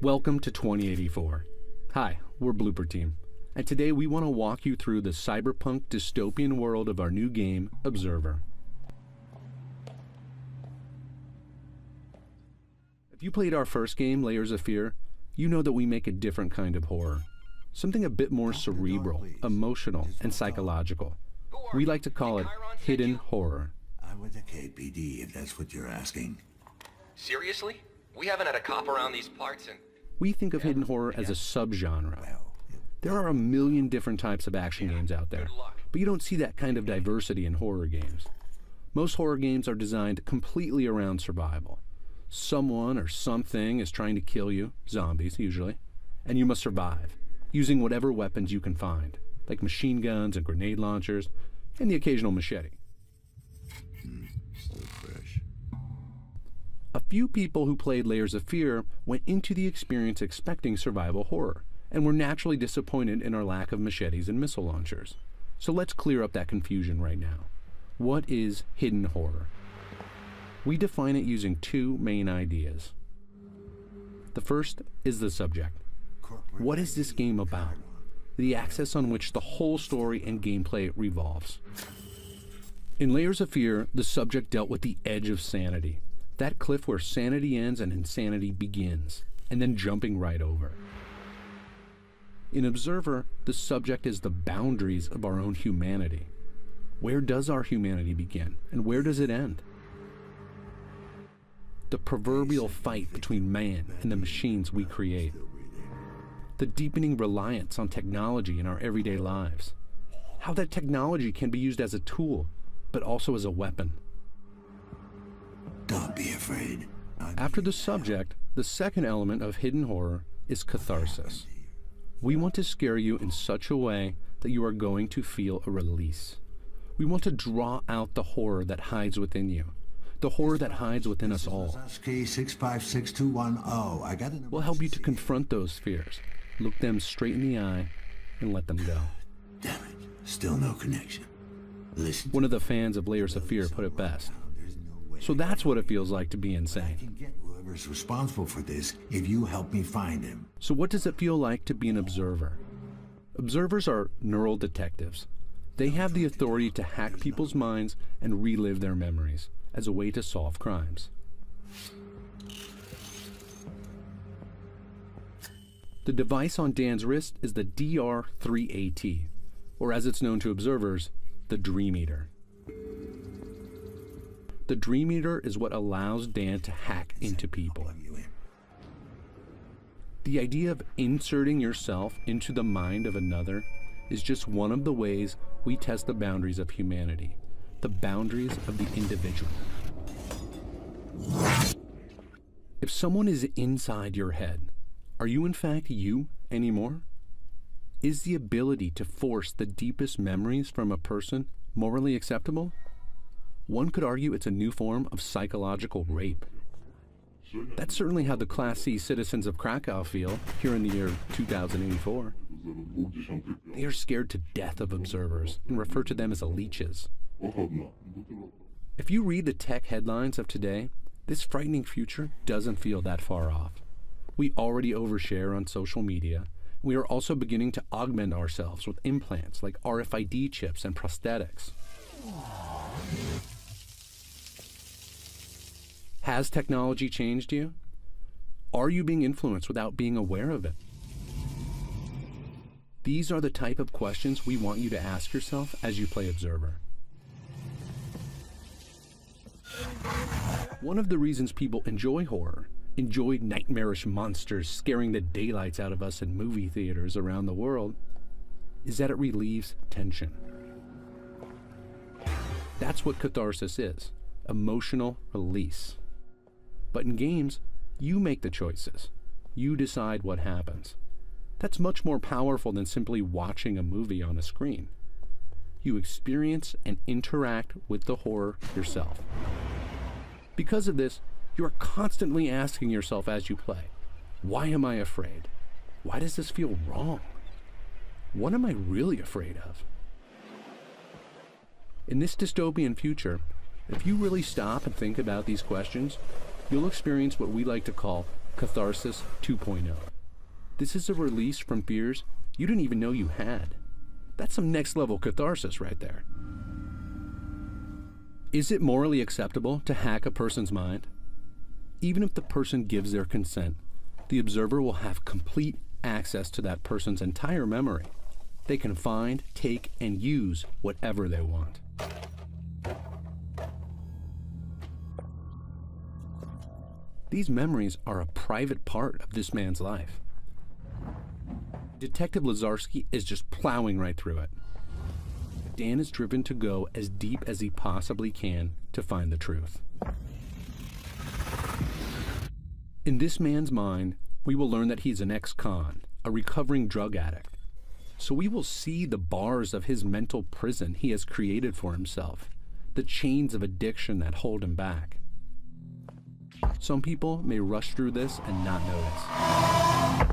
Welcome to 2084. Hi, we're Blooper Team, and today we want to walk you through the cyberpunk dystopian world of our new game, Observer. If you played our first game, Layers of Fear, you know that we make a different kind of horror. Something a bit more cerebral, emotional, and psychological. We like to call it hidden horror. I went to KPD if that's what you're asking. Seriously? We haven't had a cop around these parts and... We think of hidden horror as a subgenre. There are a million different types of action games out there, but you don't see that kind of diversity in horror games. Most horror games are designed completely around survival. Someone or something is trying to kill you, zombies usually, and you must survive, using whatever weapons you can find, like machine guns and grenade launchers, and the occasional machete. A few people who played Layers of Fear went into the experience expecting survival horror, and were naturally disappointed in our lack of machetes and missile launchers. So let's clear up that confusion right now. What is hidden horror? We define it using two main ideas. The first is the subject. What is this game about? The axis on which the whole story and gameplay revolves. In Layers of Fear, the subject dealt with the edge of sanity. That cliff where sanity ends and insanity begins, and then jumping right over. In Observer, the subject is the boundaries of our own humanity. Where does our humanity begin, and where does it end? The proverbial fight between man and the machines we create. The deepening reliance on technology in our everyday lives. How that technology can be used as a tool, but also as a weapon. Don't be afraid. After the subject, the second element of hidden horror is catharsis. We want to scare you in such a way that you are going to feel a release. We want to draw out the horror that hides within you, the horror that hides within us all. We'll help you to confront those fears, look them straight in the eye, and let them go. Damn it, still no connection. Listen. One of the fans of Layers of Fear put it best. So that's what it feels like to be insane. I can get whoever's responsible for this if you help me find him. So what does it feel like to be an observer? Observers are neural detectives. They have the authority to hack people's minds and relive their memories as a way to solve crimes. The device on Dan's wrist is the DR3AT, or as it's known to observers, the Dream Eater. The Dream Eater is what allows Dan to hack into people. The idea of inserting yourself into the mind of another is just one of the ways we test the boundaries of humanity, the boundaries of the individual. If someone is inside your head, are you in fact you anymore? Is the ability to force the deepest memories from a person morally acceptable? One could argue it's a new form of psychological rape. That's certainly how the Class C citizens of Krakow feel here in the year 2084. They are scared to death of observers and refer to them as leeches. If you read the tech headlines of today, this frightening future doesn't feel that far off. We already overshare on social media. We are also beginning to augment ourselves with implants like RFID chips and prosthetics. Has technology changed you? Are you being influenced without being aware of it? These are the type of questions we want you to ask yourself as you play Observer. One of the reasons people enjoy horror, enjoy nightmarish monsters scaring the daylights out of us in movie theaters around the world, is that it relieves tension. That's what catharsis is, emotional release. But in games, you make the choices. You decide what happens. That's much more powerful than simply watching a movie on a screen. You experience and interact with the horror yourself. Because of this, you are constantly asking yourself as you play, why am I afraid? Why does this feel wrong? What am I really afraid of? In this dystopian future, if you really stop and think about these questions, you'll experience what we like to call Catharsis 2.0. This is a release from fears you didn't even know you had. That's some next level catharsis right there. Is it morally acceptable to hack a person's mind? Even if the person gives their consent, the observer will have complete access to that person's entire memory. They can find, take, and use whatever they want. These memories are a private part of this man's life. Detective Lazarski is just plowing right through it. Dan is driven to go as deep as he possibly can to find the truth. In this man's mind, we will learn that he's an ex-con, a recovering drug addict. So we will see the bars of his mental prison he has created for himself, the chains of addiction that hold him back. Some people may rush through this and not notice.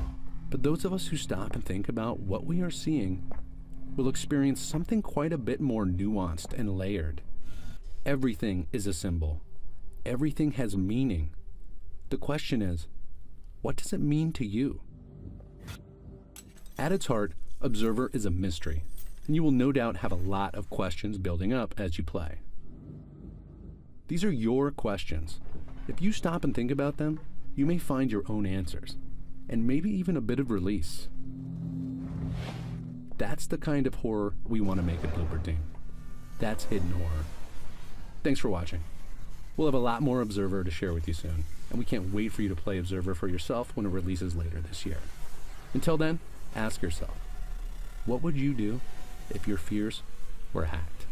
But those of us who stop and think about what we are seeing will experience something quite a bit more nuanced and layered. Everything is a symbol. Everything has meaning. The question is, what does it mean to you? At its heart, Observer is a mystery, and you will no doubt have a lot of questions building up as you play. These are your questions. If you stop and think about them, you may find your own answers, and maybe even a bit of release. That's the kind of horror we want to make at Blooper Team. That's hidden horror. Thanks for watching. We'll have a lot more Observer to share with you soon, and we can't wait for you to play Observer for yourself when it releases later this year. Until then, ask yourself, what would you do if your fears were hacked?